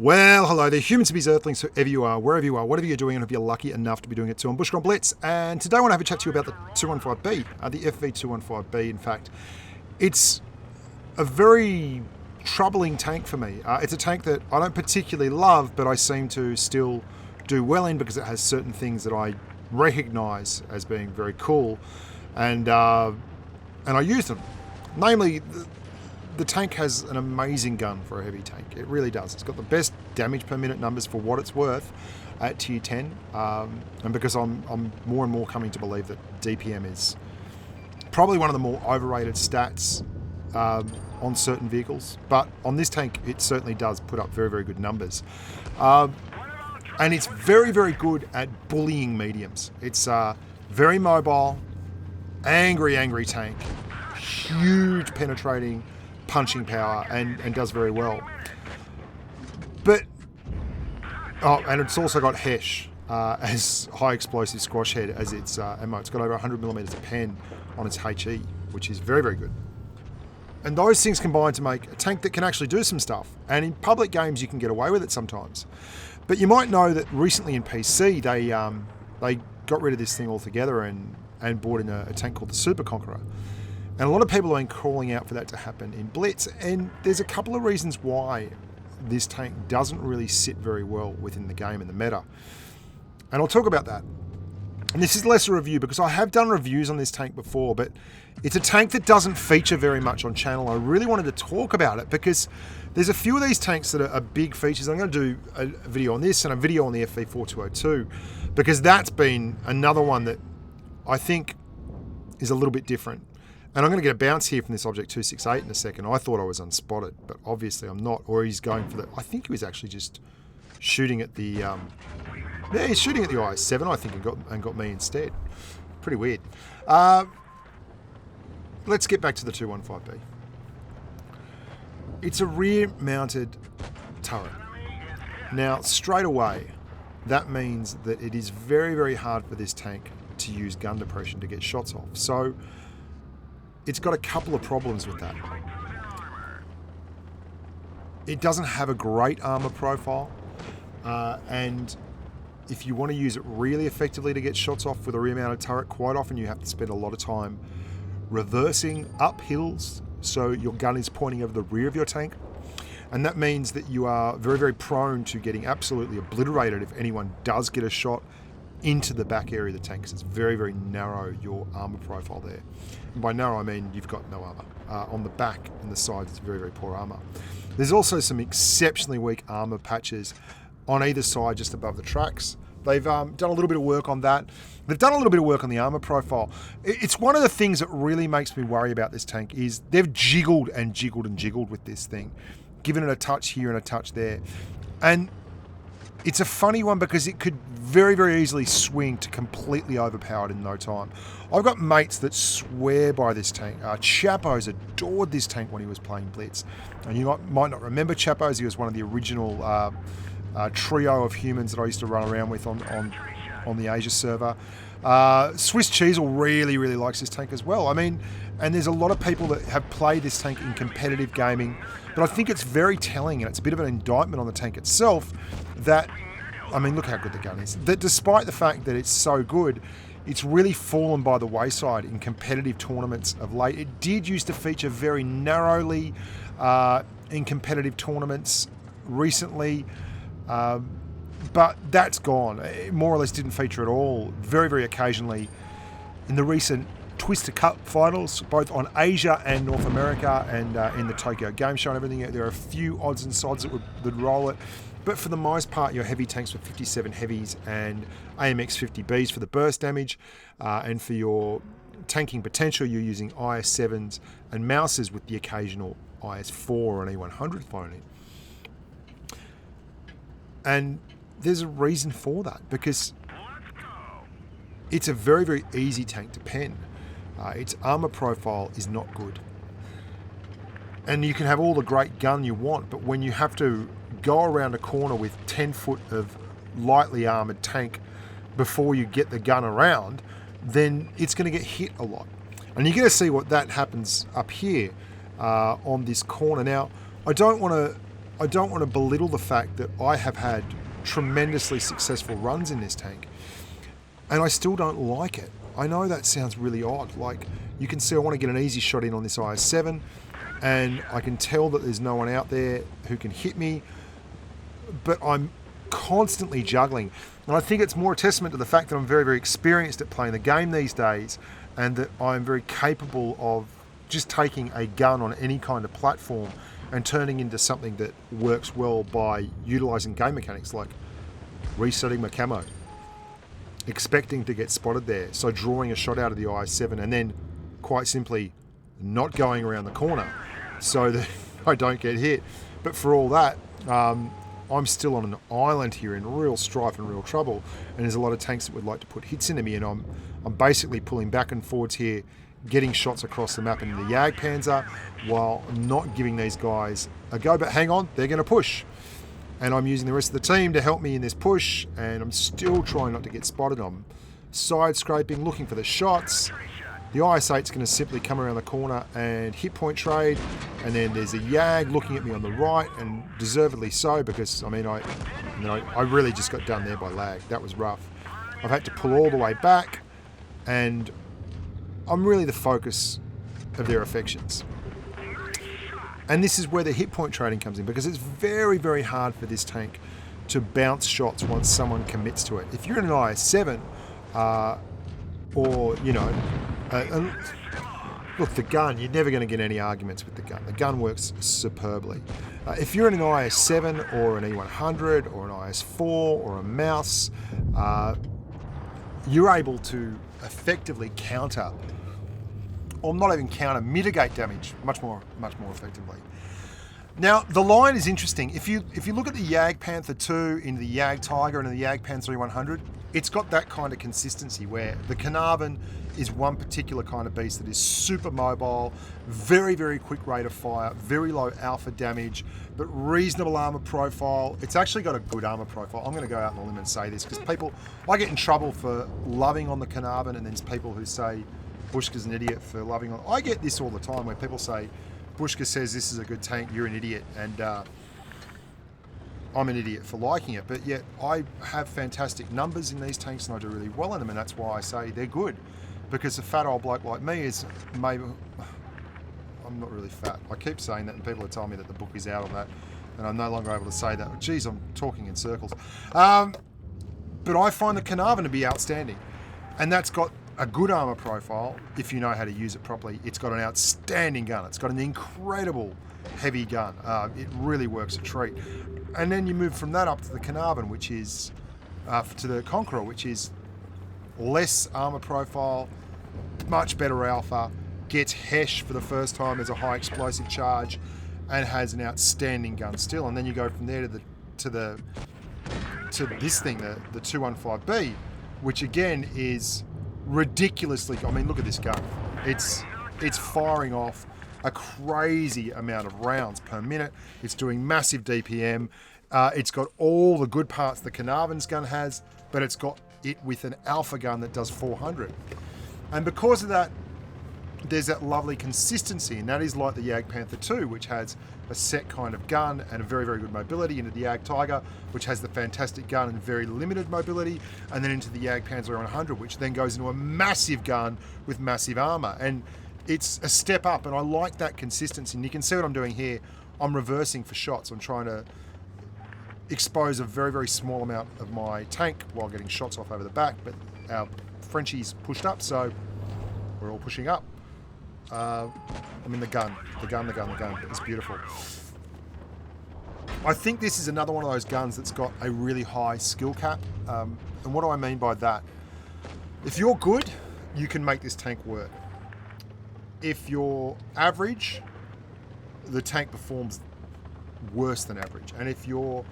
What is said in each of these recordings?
Well, hello there, humans, bees, earthlings, whoever you are, wherever you are, whatever you're doing, and if you're lucky enough to be doing it too, on Bushka on Blitz. And today I want to have a chat to you about the 215B, the FV215B. In fact, it's a very troubling tank for me. It's a tank that I don't particularly love, but I seem to still do well in because it has certain things that I recognise as being very cool, and I use them. Namely, the tank has an amazing gun for a heavy tank. It really does. It's got the best damage per minute numbers for what it's worth at tier 10. And because I'm more and more coming to believe that DPM is probably one of the more overrated stats on certain vehicles. But on this tank, it certainly does put up very, very good numbers. And it's very, very good at bullying mediums. It's very mobile, angry tank, huge penetrating punching power, and does very well. But and it's also got HESH as high explosive squash head as its ammo. It's got over 100 millimeters of pen on its HE, which is very, very good. And those things combine to make a tank that can actually do some stuff. And in public games, you can get away with it sometimes. But you might know that recently in PC, they got rid of this thing altogether and brought in a tank called the Super Conqueror. And a lot of people have been calling out for that to happen in Blitz, and there's a couple of reasons why this tank doesn't really sit very well within the game and the meta. And I'll talk about that. And this is less a review because I have done reviews on this tank before, but it's a tank that doesn't feature very much on channel. I really wanted to talk about it because there's a few of these tanks that are big features. I'm going to do a video on this and a video on the FV4202 because that's been another one that I think is a little bit different. And I'm going to get a bounce here from this Object 268 in a second. I thought I was unspotted, but obviously I'm not. Or he's going for the... I think he was actually just shooting at the... yeah, he's shooting at the IS-7, I think, and got me instead. Pretty weird. Let's get back to the 215B. It's a rear-mounted turret. Now, straight away, that means that it is very, very hard for this tank to use gun depression to get shots off. So it's got a couple of problems with that. It doesn't have a great armor profile, and if you want to use it really effectively to get shots off with a rear-mounted turret, quite often you have to spend a lot of time reversing up hills so your gun is pointing over the rear of your tank, and that means that you are very, very prone to getting absolutely obliterated if anyone does get a shot into the back area of the tank, because it's very, very narrow, your armor profile there. And by narrow, I mean you've got no armor. On the back and the sides, it's very, very poor armor. There's also some exceptionally weak armor patches on either side, just above the tracks. They've done a little bit of work on that. They've done a little bit of work on the armor profile. It's one of the things that really makes me worry about this tank is they've jiggled and jiggled and jiggled with this thing, giving it a touch here and a touch there. And it's a funny one because it could very, very easily swing to completely overpowered in no time. I've got mates that swear by this tank. Chapo's adored this tank when he was playing Blitz. And you might not remember Chapo's. He was one of the original trio of humans that I used to run around with on the Asia server. Swiss Cheesel really, really likes this tank as well. I mean, and there's a lot of people that have played this tank in competitive gaming, but I think it's very telling, and it's a bit of an indictment on the tank itself that, I mean, look how good the gun is. That despite the fact that it's so good, it's really fallen by the wayside in competitive tournaments of late. It did used to feature very narrowly in competitive tournaments recently, but that's gone. It more or less didn't feature at all, very, very occasionally in the recent Twister Cup finals, both on Asia and North America, and in the Tokyo Game Show and everything. There are a few odds and sods that would roll it. But for the most part, your heavy tanks with 57 heavies and AMX 50Bs for the burst damage, and for your tanking potential, you're using IS-7s and Mouses with the occasional IS-4 or an E100 thrown in. And there's a reason for that, because it's a very, very easy tank to pen. Its armor profile is not good. And you can have all the great gun you want, but when you have to go around a corner with 10 foot of lightly armored tank before you get the gun around, then it's going to get hit a lot. And you're going to see what that happens up here on this corner. Now, I don't want to I don't want to belittle the fact that I have had tremendously successful runs in this tank, and I still don't like it. I know that sounds really odd. Like, you can see I want to get an easy shot in on this IS-7, and I can tell that there's no one out there who can hit me, but I'm constantly juggling. And I think it's more a testament to the fact that I'm very, very experienced at playing the game these days, and that I'm very capable of just taking a gun on any kind of platform and turning into something that works well by utilising game mechanics like resetting my camo, expecting to get spotted there, so drawing a shot out of the IS-7 and then quite simply not going around the corner so that I don't get hit. But for all that, I'm still on an island here in real strife and real trouble, and there's a lot of tanks that would like to put hits into me, and I'm basically pulling back and forwards here, getting shots across the map into the Jagdpanzer while not giving these guys a go. But hang on, they're going to push. And I'm using the rest of the team to help me in this push, and I'm still trying not to get spotted. I'm side scraping, looking for the shots. The IS-8's going to simply come around the corner and hit point trade, and then there's a Jag looking at me on the right, and deservedly so, because I mean I really just got done there by lag. That was rough. I've had to pull all the way back, and I'm really the focus of their affections. And this is where the hit point trading comes in, because it's very, very hard for this tank to bounce shots once someone commits to it. If you're in an IS-7, or, you know, look, the gun, you're never going to get any arguments with the gun. The gun works superbly. If you're in an IS-7 or an E100 or an IS-4 or a mouse, you're able to effectively counter, or not even counter, mitigate damage much more effectively. Now, the line is interesting. If you look at the Jagdpanther 2 into the Jagdtiger and the Jagdpanzer E100, it's got that kind of consistency where the Carnarvon is one particular kind of beast that is super mobile, very, very quick rate of fire, very low alpha damage, but reasonable armor profile. It's actually got a good armor profile. I'm going to go out on a limb and say this, because I get in trouble for loving on the Carnarvon, and then there's people who say Bushka's an idiot for loving on. I get this all the time where people say, Bushka says this is a good tank, you're an idiot, and I'm an idiot for liking it. But yet I have fantastic numbers in these tanks, and I do really well in them, and that's why I say they're good. Because a fat old bloke like me is maybe, I'm not really fat. I keep saying that, and people are telling me that the book is out on that, and I'm no longer able to say that. Geez, I'm talking in circles. But I find the Carnarvon to be outstanding, and that's got a good armor profile if you know how to use it properly. It's got an outstanding gun. It's got an incredible heavy gun. It really works a treat. And then you move from that up to the Carnarvon, which is to the Conqueror, which is less armor profile, much better alpha, gets Hesh for the first time as a high explosive charge, and has an outstanding gun still. And then you go from there to this thing, the 215B, which again is ridiculously, I mean, look at this gun. It's firing off a crazy amount of rounds per minute. It's doing massive DPM. It's got all the good parts the Carnarvon's gun has, but it's got it with an alpha gun that does 400. And because of that, there's that lovely consistency, and that is like the Jagdpanther 2, which has a set kind of gun and a very, very good mobility, into the Jagdtiger, which has the fantastic gun and very limited mobility, and then into the Jagdpanzer 100, which then goes into a massive gun with massive armor. And it's a step up, and I like that consistency. And you can see what I'm doing here. I'm reversing for shots. I'm trying to expose a very, very small amount of my tank while getting shots off over the back, but our Frenchie's pushed up, so we're all pushing up. I mean, the gun. It's beautiful. I think this is another one of those guns that's got a really high skill cap. And what do I mean by that? If you're good, you can make this tank work. If you're average, the tank performs worse than average. And if you're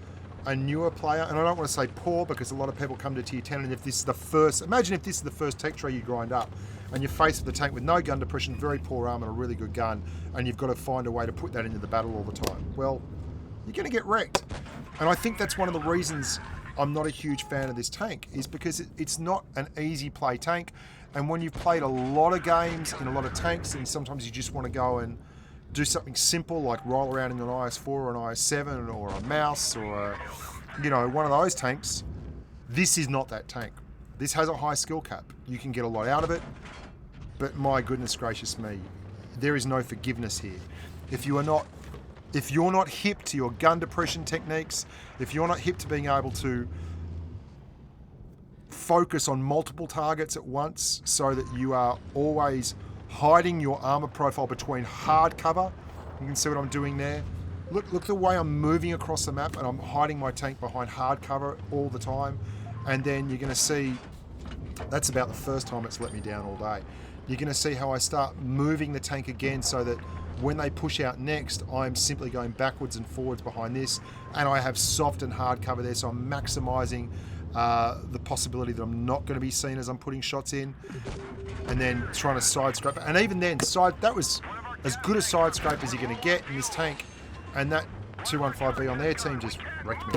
a newer player, and I don't want to say poor, because a lot of people come to tier 10, and if this is the first, imagine if this is the first tech tree you grind up, and you're faced with a tank with no gun depression, very poor armor, and a really good gun, and you've got to find a way to put that into the battle all the time. Well, you're going to get wrecked. And I think that's one of the reasons I'm not a huge fan of this tank, is because it's not an easy play tank. And when you've played a lot of games in a lot of tanks, and sometimes you just want to go and do something simple like roll around in an IS-4 or an IS-7 or a mouse or one of those tanks, this is not that tank. This has a high skill cap. You can get a lot out of it, but my goodness gracious me, there is no forgiveness here. If you're not hip to your gun depression techniques, if you're not hip to being able to focus on multiple targets at once so that you are always hiding your armor profile between hard cover, you can see what I'm doing there. Look the way I'm moving across the map, and I'm hiding my tank behind hard cover all the time. And then you're going to see, that's about the first time it's let me down all day. You're going to see how I start moving the tank again so that when they push out next, I'm simply going backwards and forwards behind this, and I have soft and hard cover there, so I'm maximizing the possibility that I'm not going to be seen as I'm putting shots in, and then trying to side scrape. And even then, that was as good a side scrape as you're going to get in this tank, and that 215B on their team just wrecked me.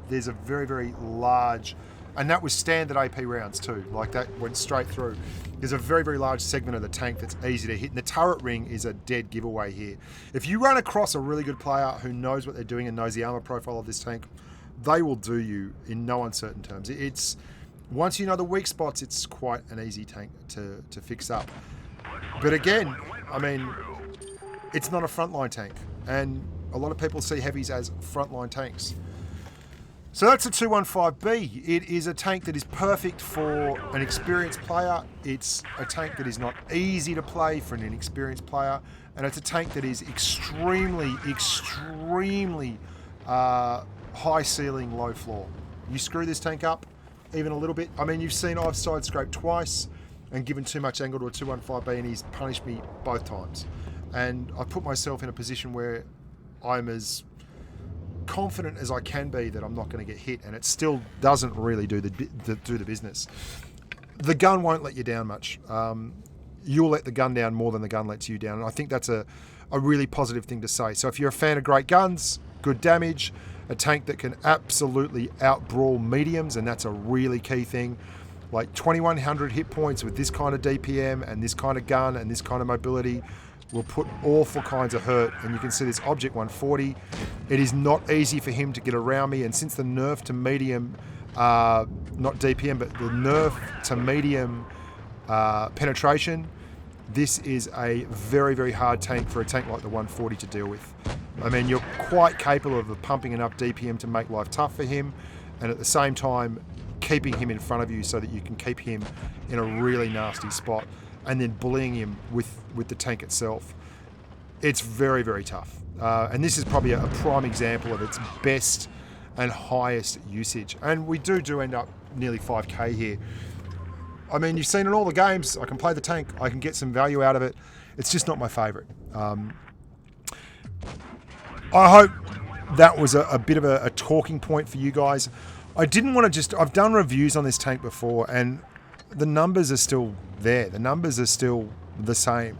There's a very, very large, and that was standard AP rounds too, like that went straight through. There's a very, very large segment of the tank that's easy to hit, and the turret ring is a dead giveaway here. If you run across a really good player who knows what they're doing and knows the armor profile of this tank, they will do you in no uncertain terms. It's once you know the weak spots, it's quite an easy tank to fix up. But again, I mean, it's not a frontline tank, and a lot of people see heavies as frontline tanks. So that's a 215B. It is a tank that is perfect for an experienced player. It's a tank that is not easy to play for an inexperienced player. And it's a tank that is extremely, extremely high ceiling, low floor. You screw this tank up even a little bit. I mean, you've seen I've side scraped twice and given too much angle to a 215B, and he's punished me both times. And I put myself in a position where I'm as confident as I can be that I'm not going to get hit, and it still doesn't really do the business. The gun won't let you down much. You'll let the gun down more than the gun lets you down, and I think that's a really positive thing to say. So if you're a fan of great guns, good damage, a tank that can absolutely out-brawl mediums, and that's a really key thing, like 2100 hit points with this kind of DPM and this kind of gun and this kind of mobility will put awful kinds of hurt. And you can see this Object 140. It is not easy for him to get around me, and since the nerf to medium, not DPM, but the nerf to medium penetration, this is a very, very hard tank for a tank like the 140 to deal with. I mean, you're quite capable of pumping enough DPM to make life tough for him, and at the same time keeping him in front of you so that you can keep him in a really nasty spot, and then bullying him with the tank itself. It's very, very tough. And this is probably a prime example of its best and highest usage. And we do end up nearly 5K here. I mean, you've seen in all the games, I can play the tank, I can get some value out of it. It's just not my favorite. I hope that was a bit of a talking point for you guys. I didn't want to I've done reviews on this tank before, and the numbers are still there. The numbers are still the same.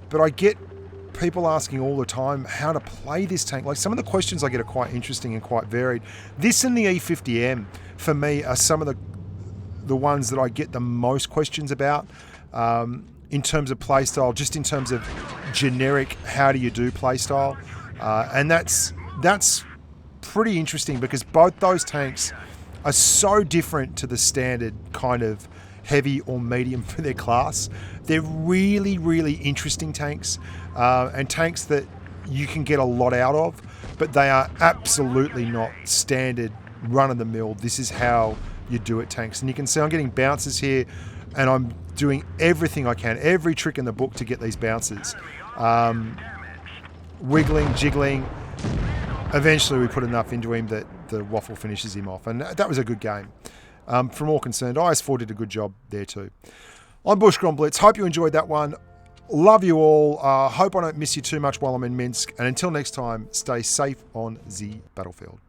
But I get people asking all the time how to play this tank. Like, some of the questions I get are quite interesting and quite varied. This and the E50M, for me, are some of the ones that I get the most questions about in terms of playstyle, just in terms of generic, how do you do playstyle? And that's pretty interesting, because both those tanks are so different to the standard kind of heavy or medium for their class. They're really, really interesting tanks, and tanks that you can get a lot out of, but they are absolutely not standard run-of-the-mill, this is how you do it tanks. And you can see I'm getting bounces here, and I'm doing everything I can, every trick in the book to get these bounces. Wiggling, jiggling. Eventually we put enough into him that the waffle finishes him off, and that was a good game. From all concerned, IS4 did a good job there too. I'm Bushka on Blitz. Hope you enjoyed that one. Love you all. Hope I don't miss you too much while I'm in Minsk. And until next time, stay safe on the battlefield.